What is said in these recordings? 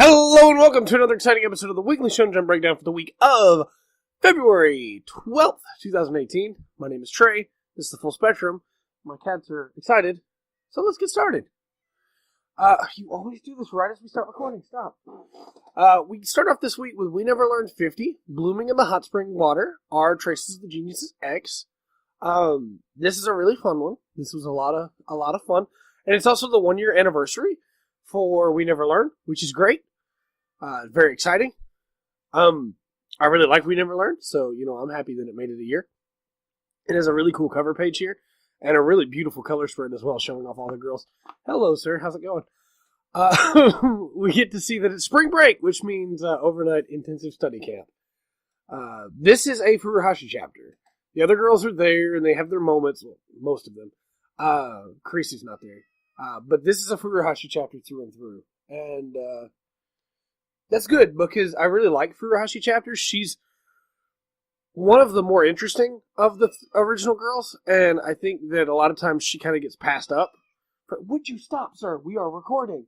Hello and welcome to another exciting episode of the Weekly Shonen Jump Breakdown for the week of February 12th, 2018. My name is Trey. This is the Full Spectrum. My cats are excited, so let's get started. You always do this right as we start recording. Stop. We start off this week with We Never Learned 50, Blooming in the Hot Spring Water, are Traces of the Geniuses X. This is a really fun one. This was a lot of fun. And it's also the 1 year anniversary for We Never Learned, which is great. Very exciting. I really like We Never Learned, so, I'm happy that it made it a year. It has a really cool cover page here, and a really beautiful color spread as well, showing off all the girls. Hello, sir. How's it going? We get to see that it's spring break, which means overnight intensive study camp. This is a Furuhashi chapter. The other girls are there, and they have their moments, well, most of them. Creasy's not there. But this is a Furuhashi chapter through and through. And that's good, because I really like Furuhashi chapters. She's one of the more interesting of the original girls, and I think that a lot of times she kind of gets passed up. Would you stop, sir? We are recording.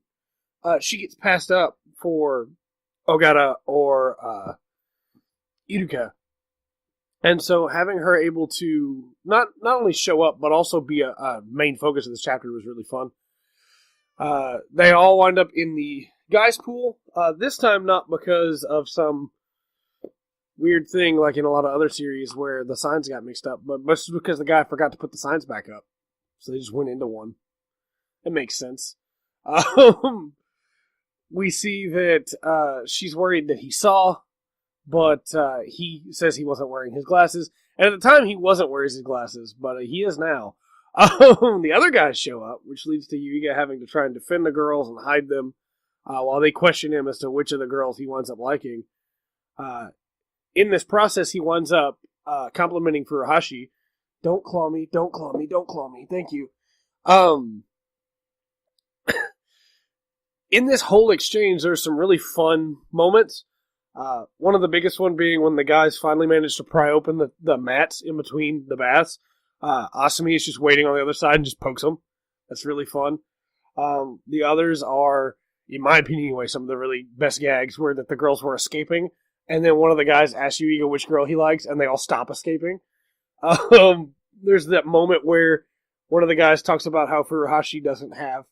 She gets passed up for Ogata or Iruka. And so having her able to not only show up, but also be a main focus of this chapter was really fun. They all wind up in the guys' pool. This time not because of some weird thing like in a lot of other series where the signs got mixed up, but just because the guy forgot to put the signs back up. So they just went into one. It makes sense. We see that she's worried that he saw, but he says he wasn't wearing his glasses. And at the time, he wasn't wearing his glasses, but he is now. The other guys show up, which leads to Yuiga having to try and defend the girls and hide them while they question him as to which of the girls he winds up liking. In this process, he winds up complimenting Furuhashi. Don't claw me, don't claw me, don't claw me. Thank you. In this whole exchange, there's some really fun moments. One of the biggest one being when the guys finally manage to pry open the mats in between the baths. Asami is just waiting on the other side and just pokes them. That's really fun. The others are, in my opinion anyway, some of the really best gags were that the girls were escaping, and then one of the guys asks Yuiga which girl he likes, and they all stop escaping. There's that moment where one of the guys talks about how Furuhashi doesn't have,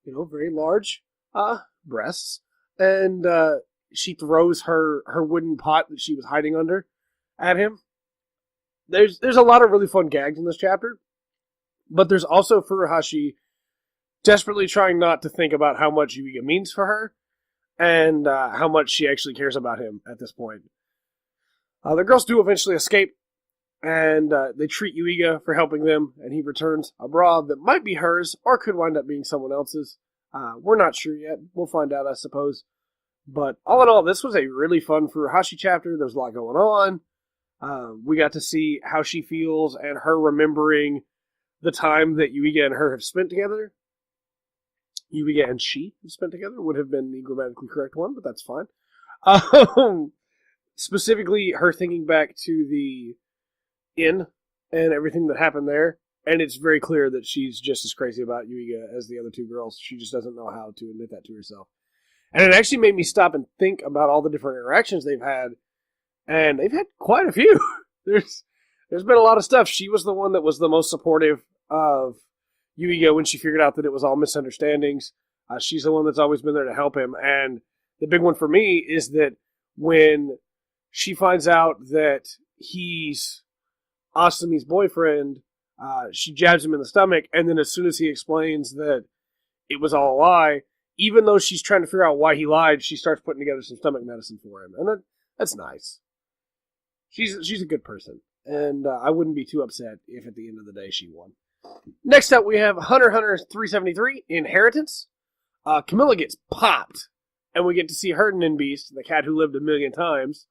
very large breasts, and she throws her wooden pot that she was hiding under at him. There's a lot of really fun gags in this chapter, but there's also Furuhashi desperately trying not to think about how much Yuiga means for her, and how much she actually cares about him at this point. The girls do eventually escape, and they treat Yuiga for helping them, and he returns a bra that might be hers, or could wind up being someone else's. We're not sure yet. We'll find out, I suppose. But all in all, this was a really fun Furuhashi chapter. There's a lot going on. We got to see how she feels and her remembering the time that Yuiga and her have spent together. Yuiga and she have spent together would have been the grammatically correct one, but that's fine. Specifically, her thinking back to the inn and everything that happened there. And it's very clear that she's just as crazy about Yuiga as the other two girls. She just doesn't know how to admit that to herself. And it actually made me stop and think about all the different interactions they've had. And they've had quite a few. There's been a lot of stuff. She was the one that was the most supportive of Yuiga when she figured out that it was all misunderstandings. She's the one that's always been there to help him. And the big one for me is that when she finds out that he's Asami's boyfriend, she jabs him in the stomach. And then as soon as he explains that it was all a lie, even though she's trying to figure out why he lied, she starts putting together some stomach medicine for him. And that's nice. She's a good person, and I wouldn't be too upset if at the end of the day she won. Next up, we have Hunter x Hunter 373, Inheritance. Camilla gets popped, and we get to see her Ninbeast, the cat who lived a million times.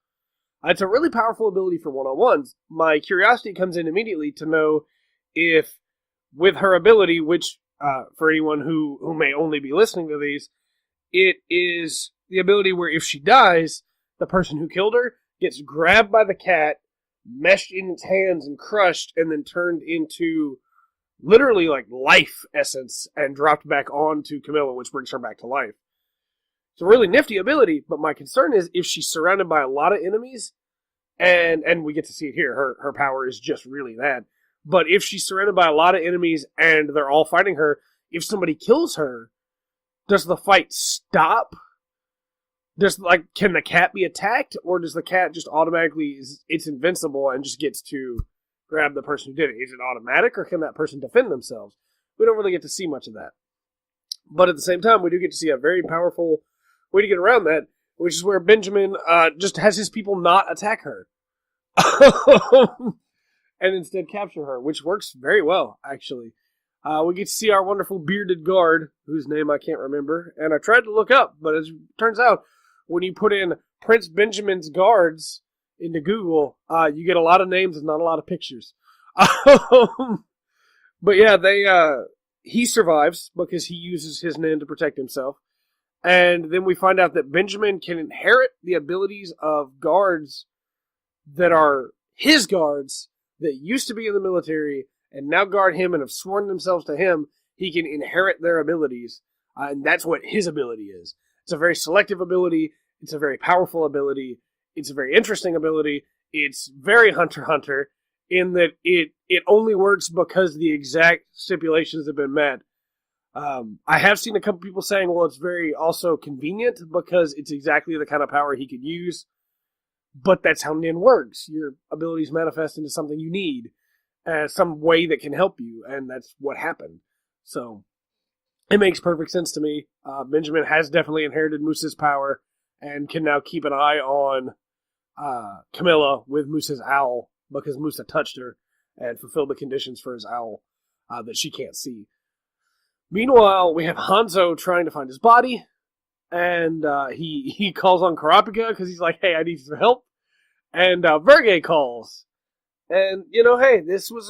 It's a really powerful ability for one-on-ones. My curiosity comes in immediately to know if, with her ability, which, for anyone who may only be listening to these, it is the ability where if she dies, the person who killed her gets grabbed by the cat, meshed in its hands and crushed, and then turned into literally like life essence and dropped back onto Camilla, which brings her back to life. It's a really nifty ability, but my concern is if she's surrounded by a lot of enemies, and we get to see it here, her power is just really that. But if she's surrounded by a lot of enemies and they're all fighting her, if somebody kills her, does the fight stop? Can the cat be attacked, or does the cat just automatically, it's invincible and just gets to grab the person who did it? Is it automatic, or can that person defend themselves? We don't really get to see much of that. But at the same time, we do get to see a very powerful way to get around that, which is where Benjamin just has his people not attack her. And instead capture her, which works very well, actually. We get to see our wonderful bearded guard, whose name I can't remember, and I tried to look up, but as it turns out, when you put in Prince Benjamin's guards into Google, you get a lot of names and not a lot of pictures. But yeah, he survives because he uses his nin to protect himself. And then we find out that Benjamin can inherit the abilities of guards that are his guards that used to be in the military and now guard him and have sworn themselves to him. He can inherit their abilities, and that's what his ability is. It's a very selective ability. It's a very powerful ability. It's a very interesting ability. It's very Hunter x Hunter in that it only works because the exact stipulations have been met. I have seen a couple people saying, well, it's very also convenient because it's exactly the kind of power he could use. But that's how Nin works. Your abilities manifest into something you need, some way that can help you, and that's what happened. So it makes perfect sense to me. Benjamin has definitely inherited Musa's power and can now keep an eye on Camilla with Musa's owl because Musa touched her and fulfilled the conditions for his owl that she can't see. Meanwhile, we have Hanzo trying to find his body, and he calls on Kurapika because he's like, hey, I need some help. And Verge calls. And, hey, this was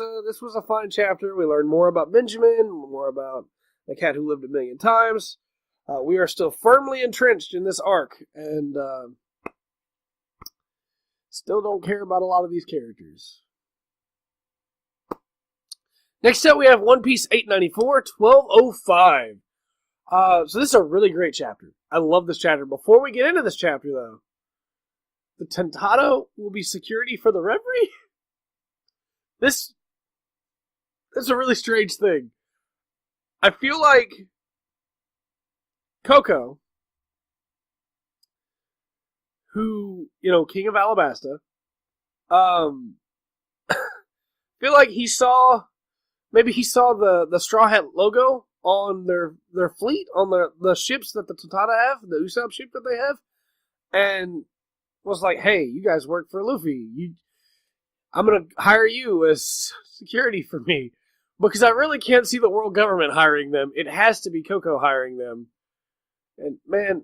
a fine chapter. We learned more about Benjamin, more about the cat who lived a million times. We are still firmly entrenched in this arc, and still don't care about a lot of these characters. Next up, we have One Piece 894, 1205. So this is a really great chapter. I love this chapter. Before we get into this chapter, though, the Tentado will be security for the Reverie? This is a really strange thing. I feel like Coco, who, King of Alabasta, feel like he saw the Straw Hat logo on their fleet, on the ships that the Tentata have, the Usopp ship that they have, and was like, hey, you guys work for Luffy. I'm going to hire you as security for me. Because I really can't see the world government hiring them. It has to be Coco hiring them. And, man,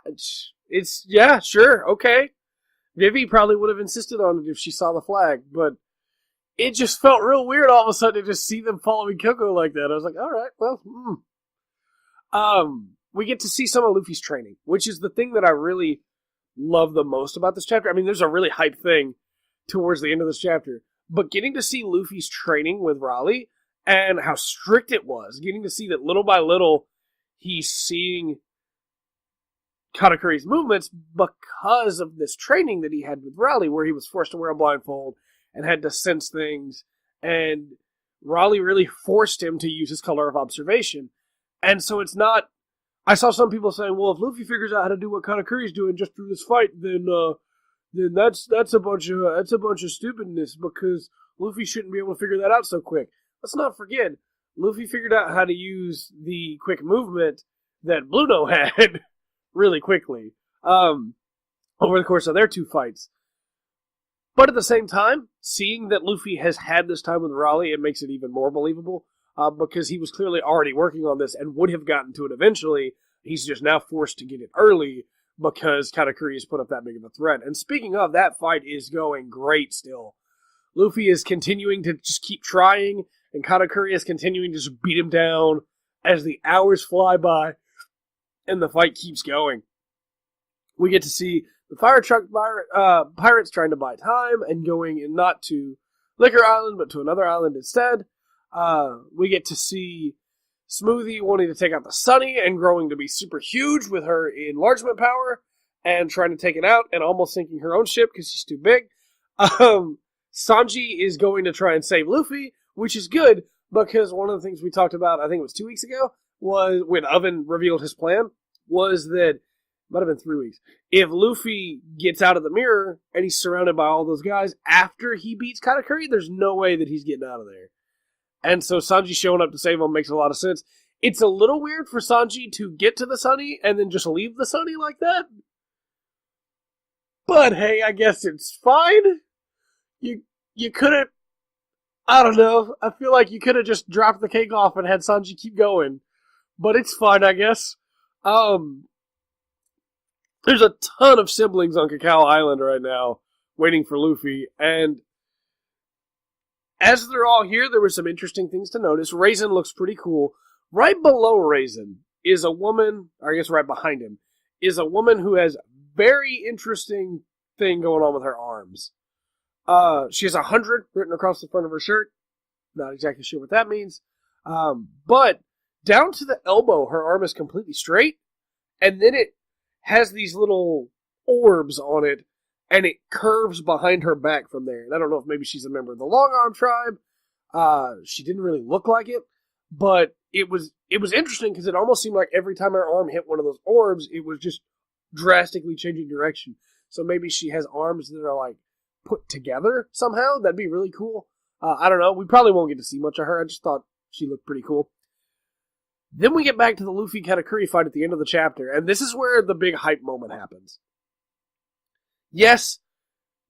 it's yeah, sure, okay. Vivi probably would have insisted on it if she saw the flag, but it just felt real weird all of a sudden to just see them following Coco like that. I was like, all right, well, we get to see some of Luffy's training, which is the thing that I really love the most about this chapter. I mean, there's a really hype thing towards the end of this chapter, but getting to see Luffy's training with Raleigh and how strict it was, getting to see that little by little he's seeing Katakuri's movements because of this training that he had with Raleigh, where he was forced to wear a blindfold and had to sense things, and Raleigh really forced him to use his color of observation. And so it's not... I saw some people saying, well, if Luffy figures out how to do what Katakuri's doing just through this fight, then that's a bunch of stupidness, because Luffy shouldn't be able to figure that out so quick. Let's not forget, Luffy figured out how to use the quick movement that Bluto had really quickly over the course of their two fights. But at the same time, seeing that Luffy has had this time with Raleigh, it makes it even more believable, because he was clearly already working on this and would have gotten to it eventually. He's just now forced to get it early because Katakuri has put up that big of a threat. And speaking of, that fight is going great still. Luffy is continuing to just keep trying, and Katakuri is continuing to just beat him down as the hours fly by, and the fight keeps going. We get to see the fire truck pirates trying to buy time and going not to Liquor Island, but to another island instead. We get to see Smoothie wanting to take out the Sunny and growing to be super huge with her enlargement power and trying to take it out and almost sinking her own ship because she's too big. Sanji is going to try and save Luffy, which is good because one of the things we talked about, I think it was 2 weeks ago, was when Oven revealed his plan, was that, might have been 3 weeks, if Luffy gets out of the mirror and he's surrounded by all those guys after he beats Katakuri, there's no way that he's getting out of there. And so Sanji showing up to save him makes a lot of sense. It's a little weird for Sanji to get to the Sunny and then just leave the Sunny like that. But hey, I guess it's fine. You couldn't, I don't know, I feel like you could have just dropped the cake off and had Sanji keep going. But it's fine, I guess. There's a ton of siblings on Cacao Island right now waiting for Luffy, and as they're all here, there were some interesting things to notice. Raisin looks pretty cool. Right below Raisin is a woman, or I guess right behind him, is a woman who has very interesting thing going on with her arms. She has 100 written across the front of her shirt. Not exactly sure what that means. But down to the elbow, her arm is completely straight, and then it has these little orbs on it, and it curves behind her back from there. And I don't know if maybe she's a member of the Long Arm tribe. She didn't really look like it, but it was interesting because it almost seemed like every time her arm hit one of those orbs, it was just drastically changing direction. So maybe she has arms that are like put together somehow. That'd be really cool. I don't know. We probably won't get to see much of her. I just thought she looked pretty cool. Then we get back to the Luffy Katakuri fight at the end of the chapter, and this is where the big hype moment happens. Yes,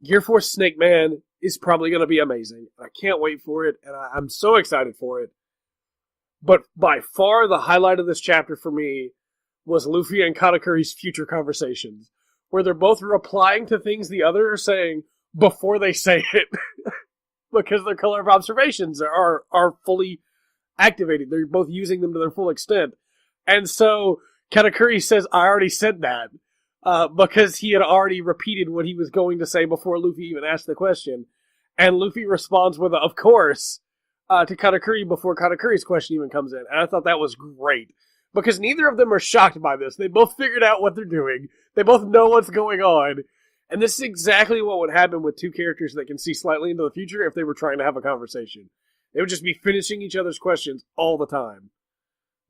Gear Force Snake Man is probably going to be amazing. I can't wait for it, and I'm so excited for it. But by far the highlight of this chapter for me was Luffy and Katakuri's future conversations, where they're both replying to things the other are saying before they say it, because their color of observations are fully activated. They're both using them to their full extent. And so Katakuri says, I already said that, because he had already repeated what he was going to say before Luffy even asked the question. And Luffy responds with a, of course, to Katakuri before Katakuri's question even comes in. And I thought that was great, because neither of them are shocked by this. They both figured out what they're doing. They both know what's going on. And this is exactly what would happen with two characters that can see slightly into the future if they were trying to have a conversation. They would just be finishing each other's questions all the time.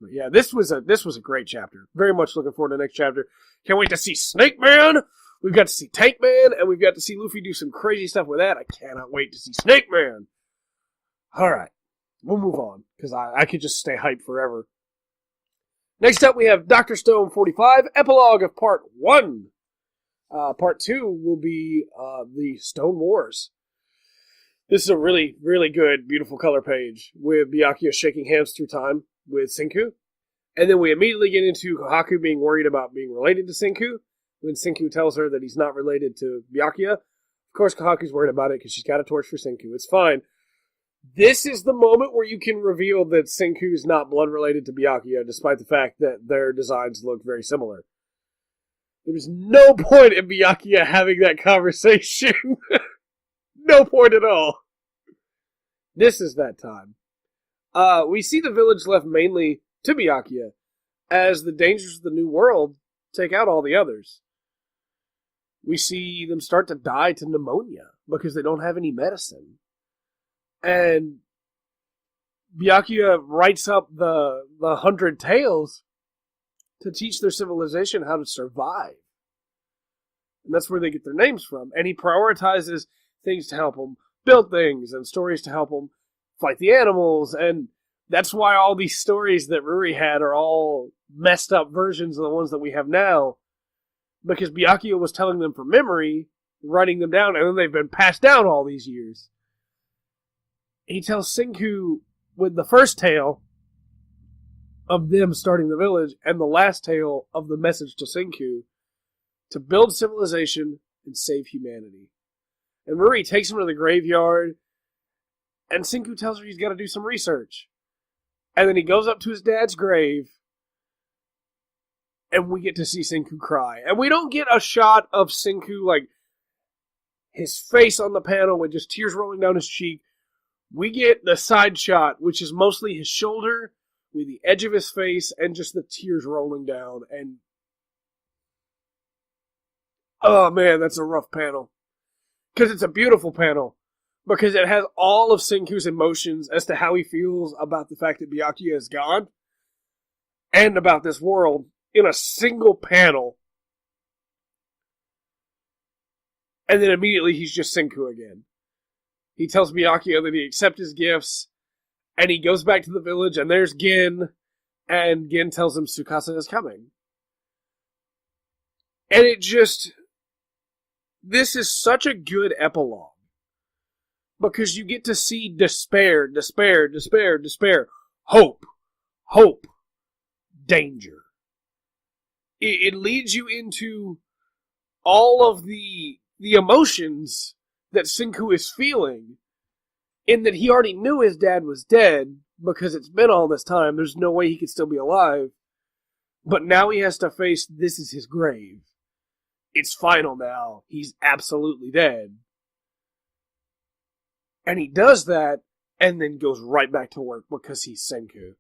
But yeah, this was a great chapter. Very much looking forward to the next chapter. Can't wait to see Snake Man. We've got to see Tank Man, and we've got to see Luffy do some crazy stuff with that. I cannot wait to see Snake Man. All right, we'll move on, because I could just stay hyped forever. Next up, we have Dr. Stone 45, Epilogue of Part 1. Part 2 will be the Stone Wars. This is a really, really good, beautiful color page with Byakuya shaking hands through time with Senku. And then we immediately get into Kohaku being worried about being related to Senku when Senku tells her that he's not related to Byakuya. Of course, Kohaku's worried about it because she's got a torch for Senku. It's fine. This is the moment where you can reveal that Senku is not blood related to Byakuya, despite the fact that their designs look very similar. There was no point in Byakuya having that conversation. No point at all. This is that time. We see the village left mainly to Byakuya, as the dangers of the new world take out all the others. We see them start to die to pneumonia because they don't have any medicine. And Byakuya writes up the 100 tales to teach their civilization how to survive. And that's where they get their names from. And he prioritizes things to help them build things and stories to help them fight the animals. And that's why all these stories that Ruri had are all messed up versions of the ones that we have now. Because Byakuya was telling them from memory, writing them down, and then they've been passed down all these years. He tells Senku with the first tale of them starting the village and the last tale of the message to Senku to build civilization and save humanity. And Ruri takes him to the graveyard, and Senku tells her he's got to do some research. And then he goes up to his dad's grave, and we get to see Senku cry. And we don't get a shot of Senku, like, his face on the panel with just tears rolling down his cheek. We get the side shot, which is mostly his shoulder, with the edge of his face and just the tears rolling down. And oh man, that's a rough panel. Because it's a beautiful panel. Because it has all of Senku's emotions as to how he feels about the fact that Byakuya is gone. And about this world in a single panel. And then immediately he's just Senku again. He tells Byakuya that he accepts his gifts. And he goes back to the village and there's Gin. And Gin tells him Tsukasa is coming. And it just... This is such a good epilogue. Because you get to see despair, despair, despair, despair. Hope. Hope. Danger. It leads you into all of the emotions that Senku is feeling, in that he already knew his dad was dead, because it's been all this time, there's no way he could still be alive, but now he has to face, this is his grave. It's final now, he's absolutely dead. And he does that, and then goes right back to work, because he's Senku.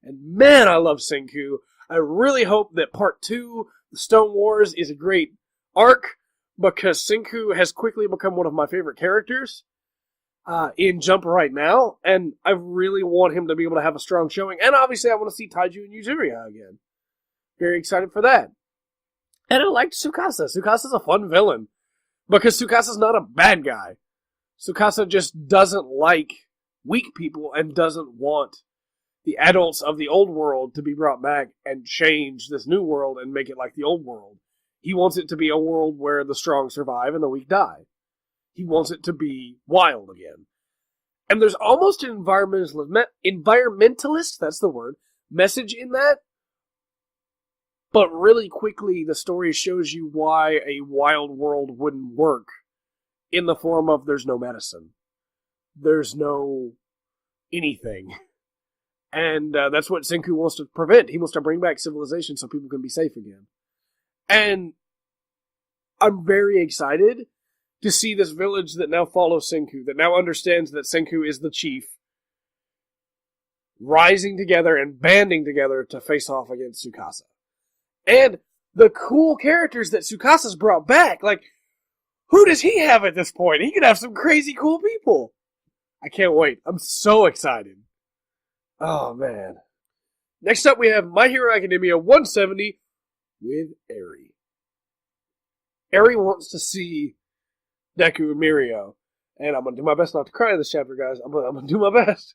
And man, I love Senku. I really hope that part 2, the Stone Wars, is a great arc, because Senku has quickly become one of my favorite characters in Jump right now, and I really want him to be able to have a strong showing. And obviously I want to see Taiju and Yuzuriha again. Very excited for that. And I liked Tsukasa. Tsukasa's a fun villain, because Tsukasa's not a bad guy. Tsukasa just doesn't like weak people and doesn't want the adults of the old world to be brought back and change this new world and make it like the old world. He wants it to be a world where the strong survive and the weak die. He wants it to be wild again. And there's almost an environmentalist, that's the word, message in that. But really quickly, the story shows you why a wild world wouldn't work. In the form of, there's no medicine. There's no anything. And that's what Senku wants to prevent. He wants to bring back civilization so people can be safe again. And I'm very excited to see this village that now follows Senku, that now understands that Senku is the chief, rising together and banding together to face off against Tsukasa. And the cool characters that Tsukasa's brought back, like, who does he have at this point? He could have some crazy cool people. I can't wait. I'm so excited. Oh, man. Next up, we have My Hero Academia 170 with Eri. Eri wants to see Deku and Mirio. And I'm going to do my best not to cry in this chapter, guys. I'm going to do my best.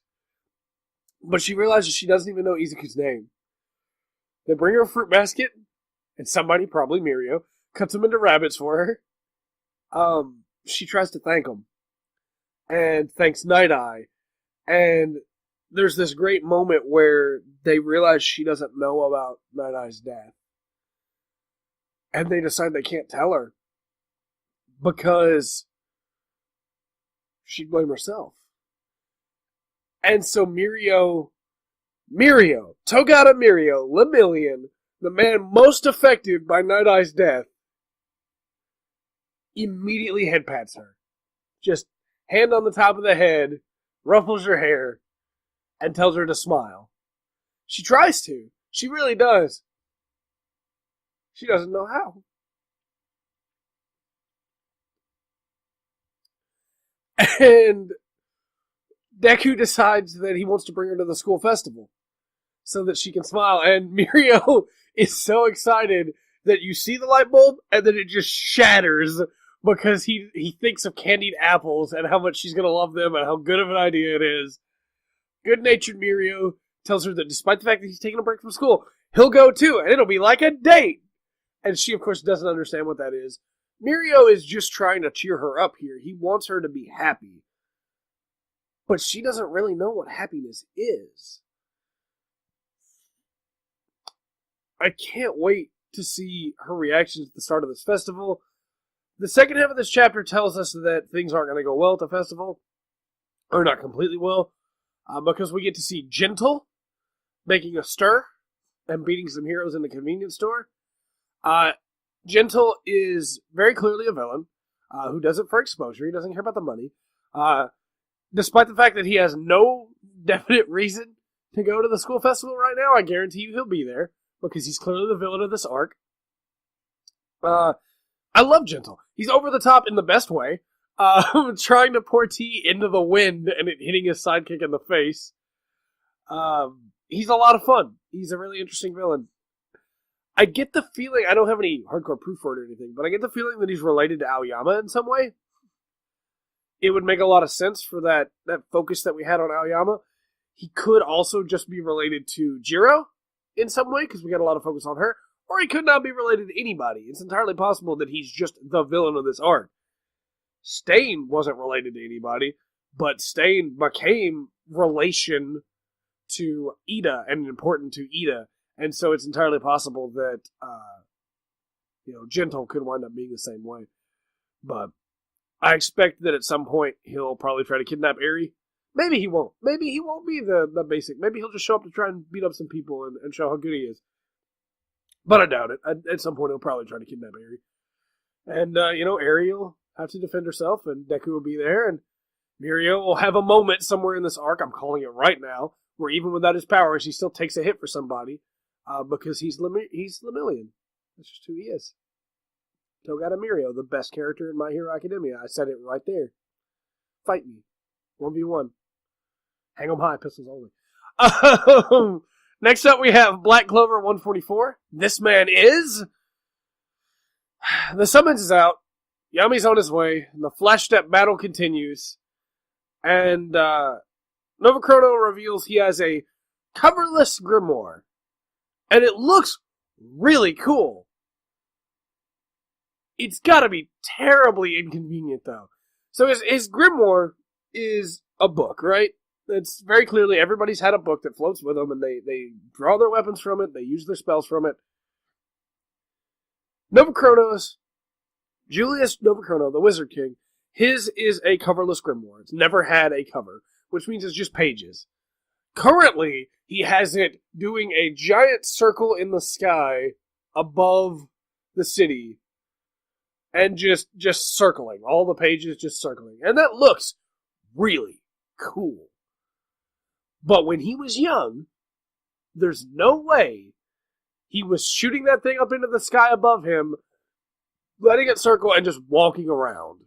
But she realizes she doesn't even know Izuku's name. They bring her a fruit basket, and somebody, probably Mirio, cuts them into rabbits for her. She tries to thank him. And thanks Night Eye. And there's this great moment where they realize she doesn't know about Night Eye's death. And they decide they can't tell her. Because she'd blame herself. And so Togata Mirio, Lemillion, the man most affected by Night Eye's death, immediately head pats her. Just hand on the top of the head, ruffles her hair, and tells her to smile. She tries to. She really does. She doesn't know how. And Deku decides that he wants to bring her to the school festival so that she can smile. And Mirio is so excited that you see the light bulb and then it just shatters because he thinks of candied apples and how much she's going to love them and how good of an idea it is. Good-natured Mirio tells her that despite the fact that he's taking a break from school, he'll go too, and it'll be like a date. And she, of course, doesn't understand what that is. Mirio is just trying to cheer her up here. He wants her to be happy. But she doesn't really know what happiness is. I can't wait to see her reactions at the start of this festival. The second half of this chapter tells us that things aren't going to go well at the festival. Or not completely well. Because we get to see Gentle making a stir and beating some heroes in the convenience store. Gentle is very clearly a villain who does it for exposure. He doesn't care about the money. Despite the fact that he has no definite reason to go to the school festival right now, I guarantee you he'll be there, because he's clearly the villain of this arc. I love Gentle. He's over the top in the best way, trying to pour tea into the wind and it hitting his sidekick in the face. He's a lot of fun. He's a really interesting villain. I get the feeling, I don't have any hardcore proof for it or anything, but I get the feeling that he's related to Aoyama in some way. It would make a lot of sense for that focus that we had on Aoyama. He could also just be related to Jiro in some way, because we got a lot of focus on her. Or he could not be related to anybody. It's entirely possible that he's just the villain of this arc. Stain wasn't related to anybody, but Stain became relation to Ida and important to Ida. And so it's entirely possible that, Gentle could wind up being the same way. But I expect that at some point he'll probably try to kidnap Eri. Maybe he won't. Maybe he won't be the basic. Maybe he'll just show up to try and beat up some people and show how good he is. But I doubt it. At some point he'll probably try to kidnap Eri. And, Eri will have to defend herself, and Deku will be there, and Mirio will have a moment somewhere in this arc, I'm calling it right now, where even without his powers, he still takes a hit for somebody. Because he's Lemillion. That's just who he is. Togata Mirio, the best character in My Hero Academia. I said it right there. Fight me. 1v1. Hang 'em high, pistols only. Next up we have Black Clover 144. This man is... The summons is out. Yami's on his way. And the flash step battle continues. And Novachrono reveals he has a coverless grimoire. And it looks really cool. It's gotta be terribly inconvenient, though. So his grimoire is a book, right? It's very clearly everybody's had a book that floats with them, and they draw their weapons from it, they use their spells from it. Novachrono's, Julius Novachrono, the Wizard King, his is a coverless grimoire. It's never had a cover, which means it's just pages. Currently, he has it doing a giant circle in the sky above the city and just circling. All the pages just circling. And that looks really cool. But when he was young, there's no way he was shooting that thing up into the sky above him, letting it circle, and just walking around.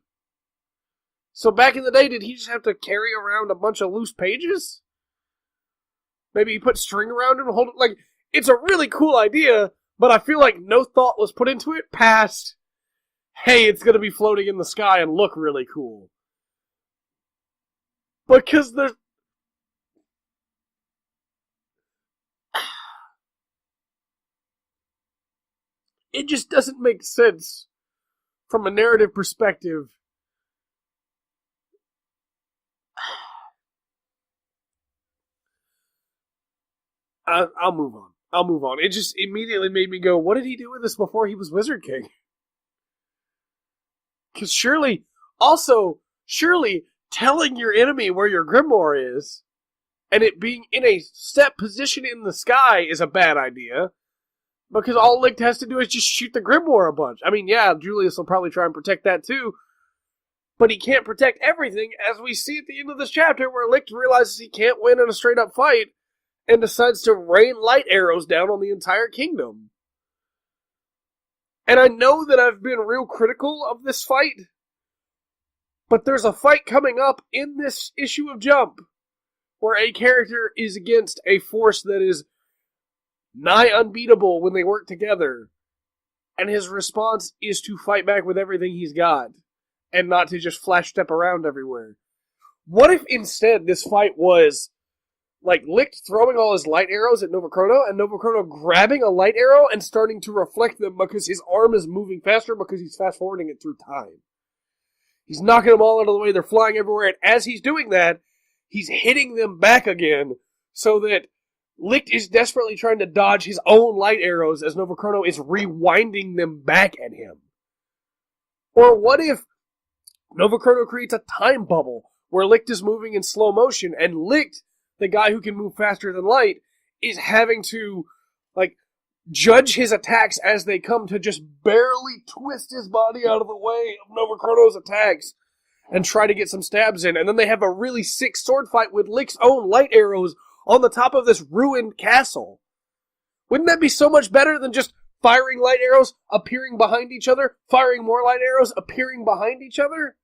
So back in the day, did he just have to carry around a bunch of loose pages? Maybe he put string around him and hold it. Like, it's a really cool idea, but I feel like no thought was put into it past, hey, it's going to be floating in the sky and look really cool. Because there's... It just doesn't make sense from a narrative perspective. I'll move on. It just immediately made me go, what did he do with this before he was Wizard King? Because surely telling your enemy where your grimoire is, and it being in a set position in the sky is a bad idea. Because all Licht has to do is just shoot the grimoire a bunch. I mean, yeah, Julius will probably try and protect that too. But he can't protect everything, as we see at the end of this chapter, where Licht realizes he can't win in a straight-up fight, and decides to rain light arrows down on the entire kingdom. And I know that I've been real critical of this fight, but there's a fight coming up in this issue of Jump, where a character is against a force that is nigh unbeatable when they work together, and his response is to fight back with everything he's got, and not to just flash step around everywhere. What if instead this fight was like Licht throwing all his light arrows at Novachrono, and Novachrono grabbing a light arrow and starting to reflect them because his arm is moving faster because he's fast-forwarding it through time. He's knocking them all out of the way, they're flying everywhere, and as he's doing that, he's hitting them back again, so that Licht is desperately trying to dodge his own light arrows as Novachrono is rewinding them back at him. Or what if Novachrono creates a time bubble where Licht is moving in slow motion, and Licht, the guy who can move faster than light, is having to, judge his attacks as they come to just barely twist his body out of the way of Novachrono's attacks and try to get some stabs in. And then they have a really sick sword fight with Licht's own light arrows on the top of this ruined castle. Wouldn't that be so much better than just firing light arrows, appearing behind each other, firing more light arrows, appearing behind each other?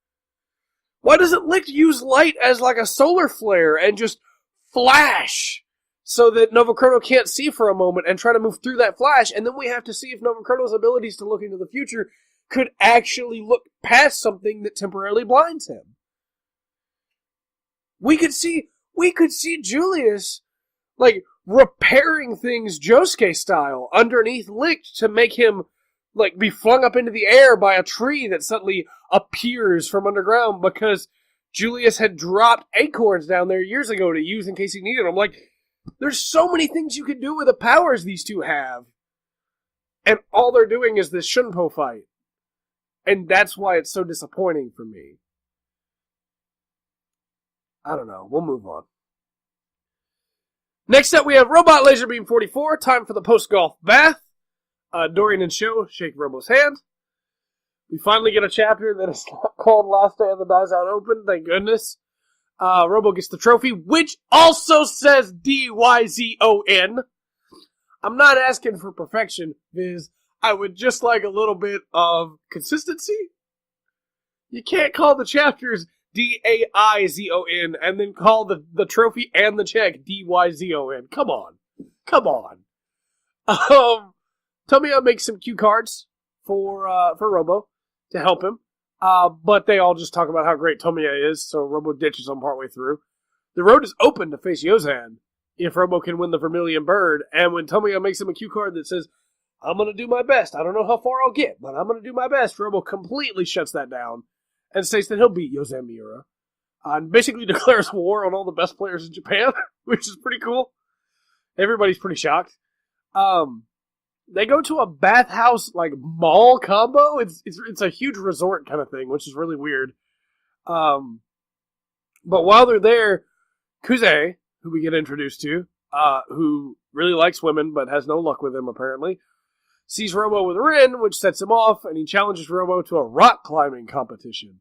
Why doesn't Licht use light as like a solar flare and just flash so that Novochrono can't see for a moment and try to move through that flash, and then we have to see if Novochrono's abilities to look into the future could actually look past something that temporarily blinds him. We could see Julius, like, repairing things Josuke style underneath Licht to make him, like, be flung up into the air by a tree that suddenly appears from underground because Julius had dropped acorns down there years ago to use in case he needed them. Like, there's so many things you can do with the powers these two have. And all they're doing is this Shunpo fight. And that's why it's so disappointing for me. I don't know. We'll move on. Next up, we have Robot Laserbeam 44. Time for the post-golf bath. Dorian and Sho shake Robo's hand. We finally get a chapter that is not called Last Day of the Dies Out Open. Thank goodness. Robo gets the trophy, which also says D-Y-Z-O-N. I'm not asking for perfection, Viz. I would just like a little bit of consistency. You can't call the chapters D-A-I-Z-O-N and then call the trophy and the check D-Y-Z-O-N. Come on. Tomiya makes some cue cards for Robo to help him. But they all just talk about how great Tomiya is, so Robo ditches them partway through. The road is open to face Yozan if Robo can win the Vermilion Bird, and when Tomiya makes him a cue card that says, I'm going to do my best, I don't know how far I'll get, but I'm going to do my best, Robo completely shuts that down and states that he'll beat Yozan Miura. And basically declares war on all the best players in Japan, which is pretty cool. Everybody's pretty shocked. They go to a bathhouse, like, mall combo. It's a huge resort kind of thing, which is really weird. But while they're there, Kuze, who we get introduced to, who really likes women but has no luck with them apparently, sees Robo with Rin, which sets him off, and he challenges Robo to a rock climbing competition.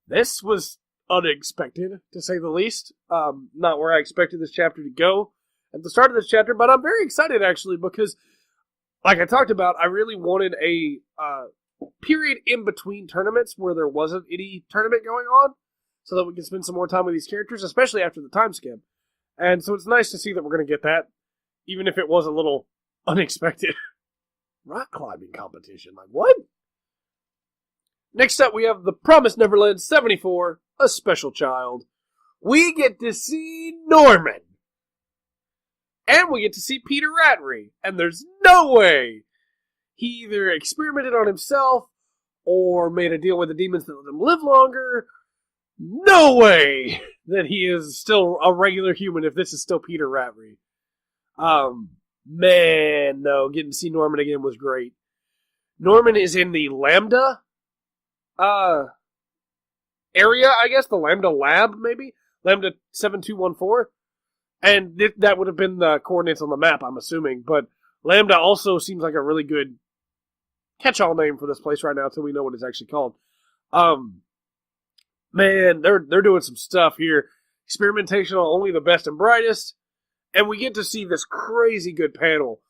This was unexpected, to say the least. Not where I expected this chapter to go at the start of this chapter, but I'm very excited, actually, because, like I talked about, I really wanted a period in between tournaments where there wasn't any tournament going on, so that we can spend some more time with these characters, especially after the time skip. And so it's nice to see that we're going to get that, even if it was a little unexpected. Rock climbing competition, like what? Next up, we have the Promised Neverland 74, A Special Child. We get to see Norman. And we get to see Peter Ratry. And there's no way he either experimented on himself or made a deal with the demons that let him live longer. No way that he is still a regular human if this is still Peter Ratry. Man, no, getting to see Norman again was great. Norman is in the Lambda area, I guess, the Lambda lab, maybe? Lambda 7214. And that would have been the coordinates on the map, I'm assuming. But Lambda also seems like a really good catch-all name for this place right now until we know what it's actually called. Man, they're doing some stuff here. Experimentation on only the best and brightest. And we get to see this crazy good panel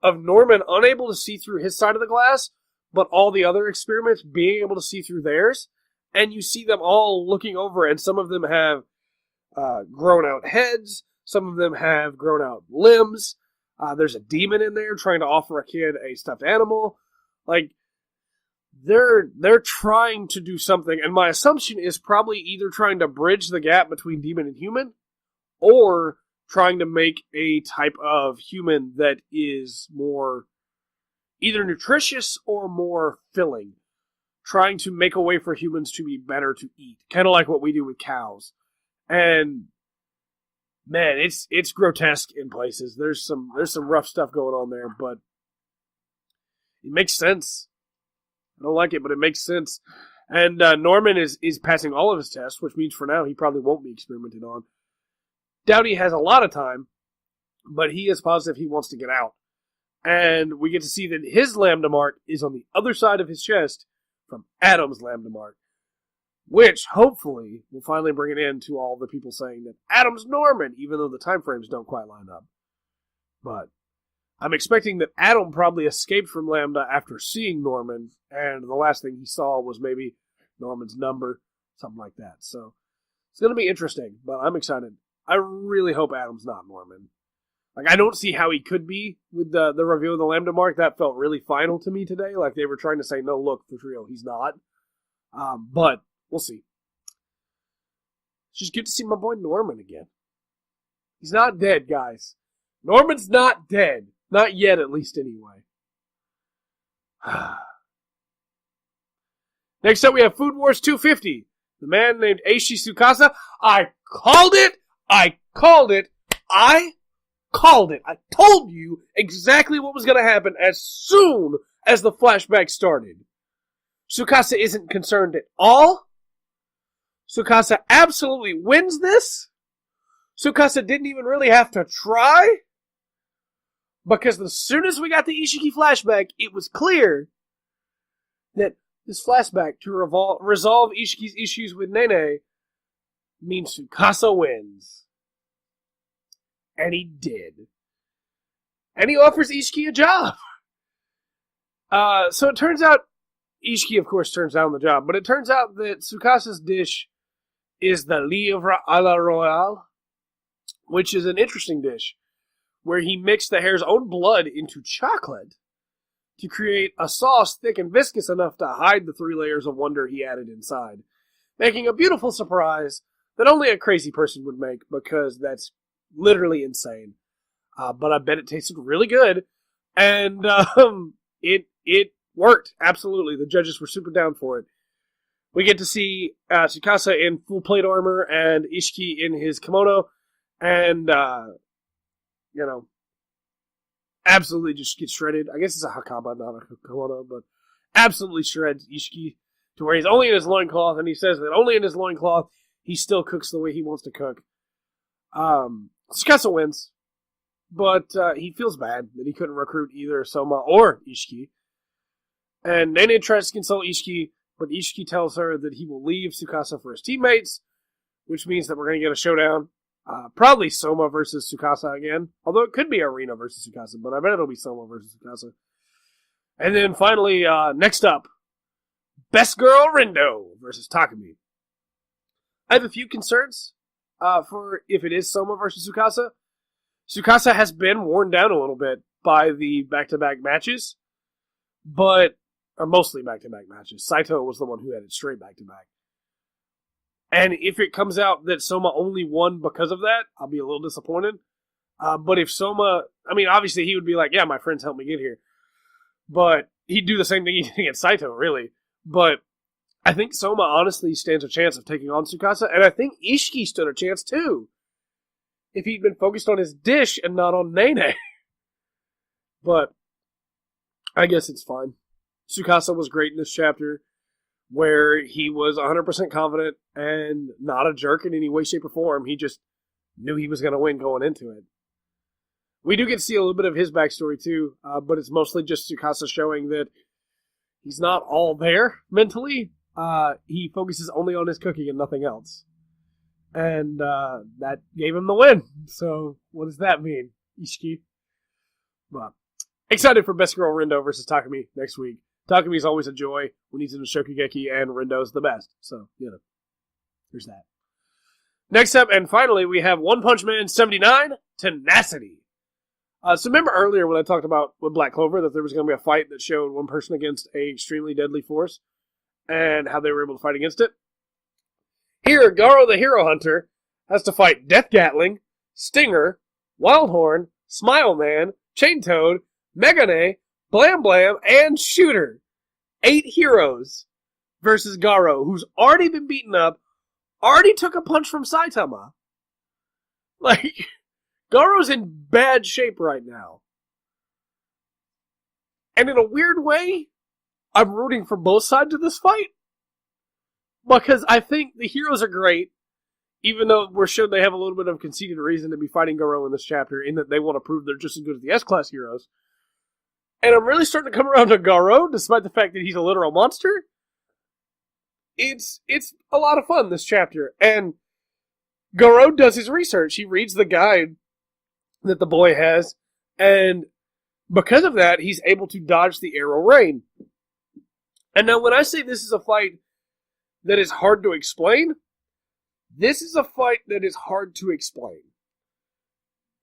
of Norman unable to see through his side of the glass, but all the other experiments being able to see through theirs. And you see them all looking over, and some of them have grown out heads. Some of them have grown out limbs. There's a demon in there trying to offer a kid a stuffed animal. Like, they're trying to do something, and my assumption is probably either trying to bridge the gap between demon and human, or trying to make a type of human that is more either nutritious or more filling. Trying to make a way for humans to be better to eat. Kind of like what we do with cows. And man, it's grotesque in places. There's some rough stuff going on there, but it makes sense. I don't like it, but it makes sense. And Norman is passing all of his tests, which means for now he probably won't be experimented on. Doughty has a lot of time, but he is positive he wants to get out. And we get to see that his lambda mark is on the other side of his chest from Adam's lambda mark. Which, hopefully, will finally bring an end to all the people saying that Adam's Norman, even though the time frames don't quite line up. But I'm expecting that Adam probably escaped from Lambda after seeing Norman, and the last thing he saw was maybe Norman's number, something like that. So it's going to be interesting, but I'm excited. I really hope Adam's not Norman. Like, I don't see how he could be with the reveal of the Lambda mark. That felt really final to me today. Like, they were trying to say, no, look, for real, he's not. But we'll see. It's just good to see my boy Norman again. He's not dead, guys. Norman's not dead. Not yet, at least, anyway. Next up, we have Food Wars 250. The man named Eishi Tsukasa. I called it. I told you exactly what was going to happen as soon as the flashback started. Tsukasa isn't concerned at all. Tsukasa absolutely wins this. Tsukasa didn't even really have to try. Because as soon as we got the Ishiki flashback, it was clear that this flashback to resolve Ishiki's issues with Nene means Tsukasa wins. And he did. And he offers Ishiki a job. So it turns out, Ishiki, of course, turns down the job, but it turns out that Tsukasa's dish is the livre à la royale, which is an interesting dish, where he mixed the hare's own blood into chocolate to create a sauce thick and viscous enough to hide the 3 layers of wonder he added inside, making a beautiful surprise that only a crazy person would make, because that's literally insane. But I bet it tasted really good, and it worked, absolutely. The judges were super down for it. We get to see Tsukasa in full plate armor and Ishiki in his kimono, and, absolutely just gets shredded. I guess it's a hakama, not a kimono, but absolutely shreds Ishiki to where he's only in his loincloth, and he says that only in his loincloth he still cooks the way he wants to cook. Tsukasa wins, but he feels bad that he couldn't recruit either Soma or Ishiki. And Nene tries to console Ishiki, but Ishiki tells her that he will leave Tsukasa for his teammates, which means that we're going to get a showdown. Probably Soma versus Tsukasa again, although it could be Arena versus Tsukasa, but I bet it'll be Soma versus Tsukasa. And then finally, next up, Best Girl Rindo versus Takumi. I have a few concerns for if it is Soma versus Tsukasa. Tsukasa has been worn down a little bit by the back-to-back matches, or mostly back-to-back matches. Saito was the one who had it straight back-to-back. And if it comes out that Soma only won because of that, I'll be a little disappointed. But if Soma, obviously he would be like, yeah, my friends helped me get here. But he'd do the same thing he did against Saito, really. But I think Soma honestly stands a chance of taking on Tsukasa, and I think Ishiki stood a chance too, if he'd been focused on his dish and not on Nene. But I guess it's fine. Tsukasa was great in this chapter, where he was 100% confident and not a jerk in any way, shape, or form. He just knew he was going to win going into it. We do get to see a little bit of his backstory too, but it's mostly just Tsukasa showing that he's not all there mentally. He focuses only on his cooking and nothing else. And that gave him the win. So what does that mean, Ishiki? But excited for Best Girl Rindo versus Takumi next week. Takumi's always a joy when he's in the Shokugeki, and Rindo's the best. So, there's that. Next up, and finally, we have One Punch Man 79, Tenacity. So remember earlier when I talked about with Black Clover that there was going to be a fight that showed one person against a extremely deadly force and how they were able to fight against it? Here, Garo the Hero Hunter has to fight Death Gatling, Stinger, Wildhorn, Smile Man, Chain Toad, Megane, Blam Blam, and Shooter. 8 heroes versus Garo, who's already been beaten up, already took a punch from Saitama. Garo's in bad shape right now. And in a weird way, I'm rooting for both sides of this fight. Because I think the heroes are great, even though we're sure they have a little bit of conceited reason to be fighting Garo in this chapter, in that they want to prove they're just as good as the S-Class heroes. And I'm really starting to come around to Garo, despite the fact that he's a literal monster. it's a lot of fun, this chapter. And Garo does his research. He reads the guide that the boy has, and because of that, he's able to dodge the arrow rain. And now when I say this is a fight that is hard to explain, this is a fight that is hard to explain.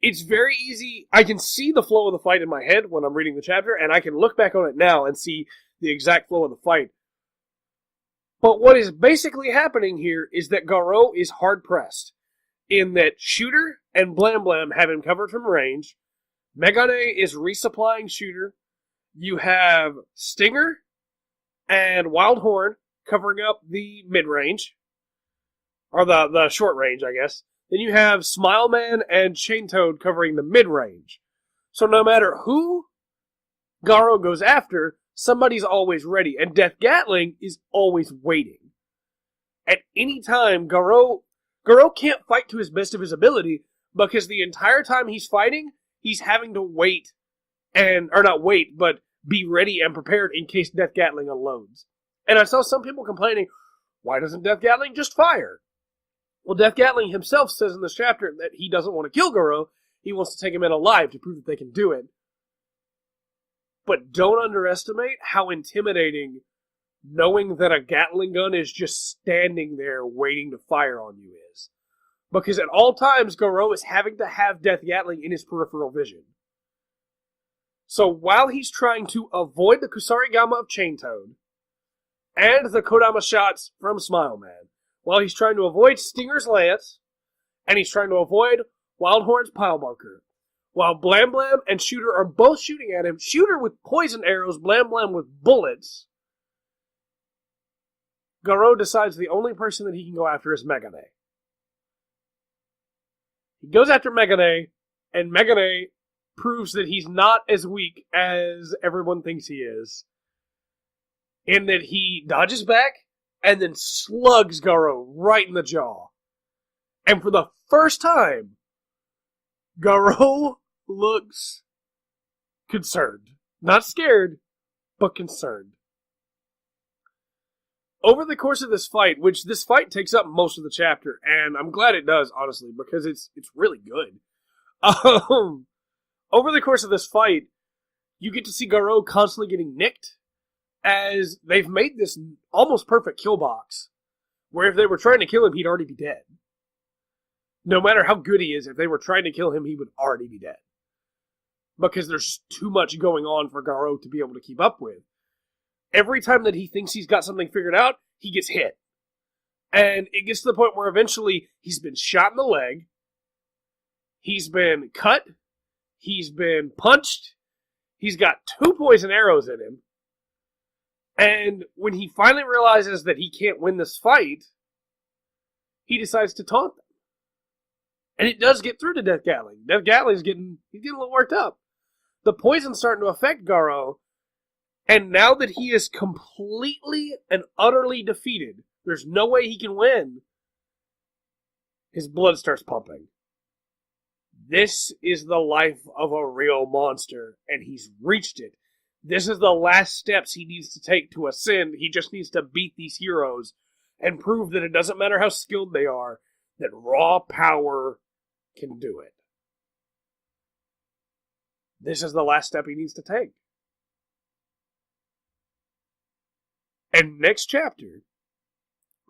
It's very easy. I can see the flow of the fight in my head when I'm reading the chapter, and I can look back on it now and see the exact flow of the fight. But what is basically happening here is that Garo is hard-pressed, in that Shooter and Blam Blam have him covered from range. Megane is resupplying Shooter. You have Stinger and Wild Horn covering up the mid-range, or the short range, I guess. Then you have Smile Man and Chain Toad covering the mid-range. So no matter who Garo goes after, somebody's always ready, and Death Gatling is always waiting. At any time, Garo can't fight to his best of his ability, because the entire time he's fighting, he's having to wait, but be ready and prepared in case Death Gatling unloads. And I saw some people complaining, why doesn't Death Gatling just fire? Well, Death Gatling himself says in this chapter that he doesn't want to kill Garo, he wants to take him in alive to prove that they can do it. But don't underestimate how intimidating knowing that a Gatling gun is just standing there waiting to fire on you is. Because at all times, Garo is having to have Death Gatling in his peripheral vision. So while he's trying to avoid the Kusarigama of Chain Toad and the Kodama shots from Smile Man, while he's trying to avoid Stinger's lance, and he's trying to avoid Wild Horn's pile bunker, while Blam Blam and Shooter are both shooting at him, Shooter with poison arrows, Blam Blam with bullets, Garo decides the only person that he can go after is Megane. He goes after Megane, and Megane proves that he's not as weak as everyone thinks he is, in that he dodges back and then slugs Garo right in the jaw. And for the first time, Garo looks concerned. Not scared, but concerned. Over the course of this fight, which this fight takes up most of the chapter, and I'm glad it does, honestly, because it's really good. Over the course of this fight, you get to see Garo constantly getting nicked, as they've made this almost perfect kill box, where if they were trying to kill him, he'd already be dead. No matter how good he is, if they were trying to kill him, he would already be dead. Because there's too much going on for Garo to be able to keep up with. Every time that he thinks he's got something figured out, he gets hit. And it gets to the point where eventually he's been shot in the leg, he's been cut, he's been punched, he's got 2 poison arrows in him, and when he finally realizes that he can't win this fight, he decides to taunt them. And it does get through to Death Gatling. Death Gatling's getting a little worked up. The poison's starting to affect Garo, and now that he is completely and utterly defeated, there's no way he can win, his blood starts pumping. This is the life of a real monster, and he's reached it. This is the last steps he needs to take to ascend. He just needs to beat these heroes and prove that it doesn't matter how skilled they are, that raw power can do it. This is the last step he needs to take. And next chapter,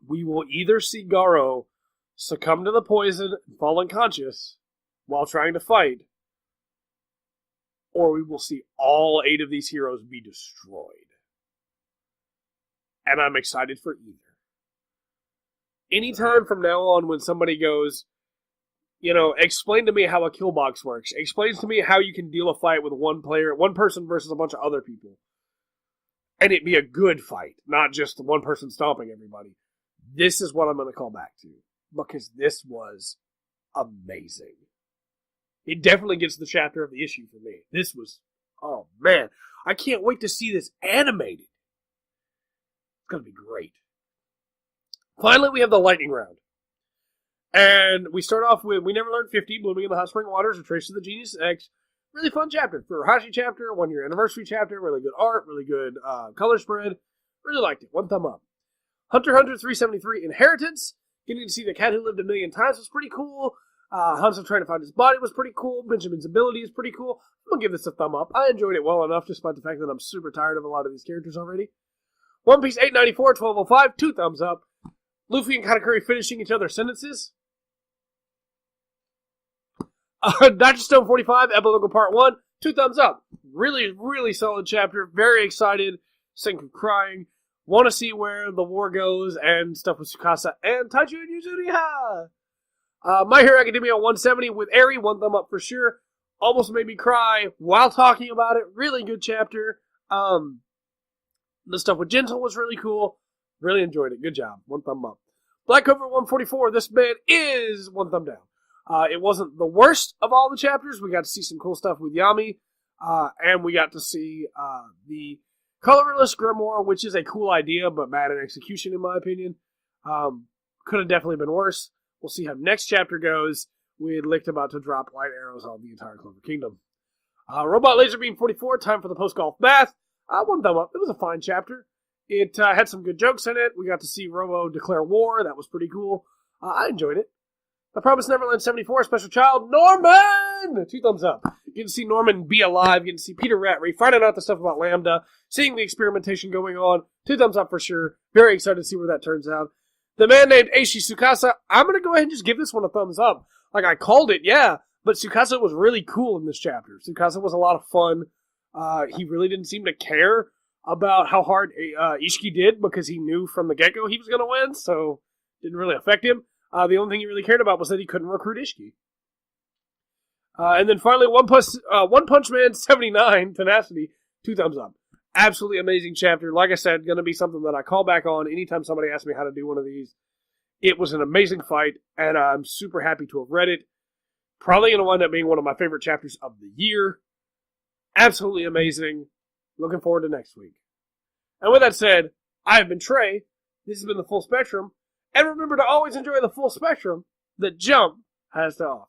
we will either see Garo succumb to the poison and fall unconscious while trying to fight, or we will see all 8 of these heroes be destroyed. And I'm excited for either. Anytime from now on when somebody goes, explain to me how a kill box works. Explain to me how you can deal a fight with one person versus a bunch of other people. And it be a good fight, not just one person stomping everybody. This is what I'm going to call back to. Because this was amazing. It definitely gets the chapter of the issue for me. This was, oh man, I can't wait to see this animated. It's going to be great. Finally, we have the lightning round. And we start off with We Never Learned 50, Blooming in the Hot Spring Waters, A Trace of the Genius X. Really fun chapter. For a Hashi chapter, 1-year anniversary chapter, really good art, really good color spread. Really liked it. 1 thumb up. Hunter x Hunter 373 Inheritance. Getting to see the cat who lived a million times was pretty cool. Hanzo trying to find his body was pretty cool. Benjamin's ability is pretty cool. I'm going to give this a thumb up. I enjoyed it well enough, despite the fact that I'm super tired of a lot of these characters already. One Piece 894, 1205, 2 thumbs up. Luffy and Katakuri finishing each other's sentences. Stone 45, Epilogue Part 1, 2 thumbs up. Really, really solid chapter. Very excited. Senku crying. Want to see where the war goes and stuff with Tsukasa and Taichu and Yuzuriha. My Hero Academia 170 with Eri, 1 thumb up for sure. Almost made me cry while talking about it. Really good chapter. The stuff with Gentle was really cool. Really enjoyed it. Good job. 1 thumb up. Black Clover 144, this man is 1 thumb down. It wasn't the worst of all the chapters. We got to see some cool stuff with Yami. And we got to see the colorless grimoire, which is a cool idea, but bad in execution, in my opinion. Could have definitely been worse. We'll see how next chapter goes. With Licht about to drop light arrows on the entire Clover Kingdom. Robot Laserbeam 44, time for the post-golf bath. 1 thumb up. It was a fine chapter. It had some good jokes in it. We got to see Robo declare war. That was pretty cool. I enjoyed it. The Promised Neverland 74, Special Child, Norman! 2 thumbs up. Getting to see Norman be alive. Getting to see Peter Rattray finding out the stuff about Lambda. Seeing the experimentation going on. 2 thumbs up for sure. Very excited to see where that turns out. The man named Eishi Tsukasa. I'm going to go ahead and just give this one a thumbs up. Like, I called it, yeah. But Tsukasa was really cool in this chapter. Tsukasa was a lot of fun. He really didn't seem to care about how hard Ishiki did because he knew from the get-go he was going to win, so it didn't really affect him. The only thing he really cared about was that he couldn't recruit Ishiki. And then finally, One Punch Man 79, Tenacity, 2 thumbs up. Absolutely amazing chapter. Like I said, going to be something that I call back on anytime somebody asks me how to do one of these. It was an amazing fight, and I'm super happy to have read it. Probably going to wind up being one of my favorite chapters of the year. Absolutely amazing. Looking forward to next week. And with that said, I have been Trey. This has been The Full Spectrum. And remember to always enjoy the full spectrum that Jump has to offer.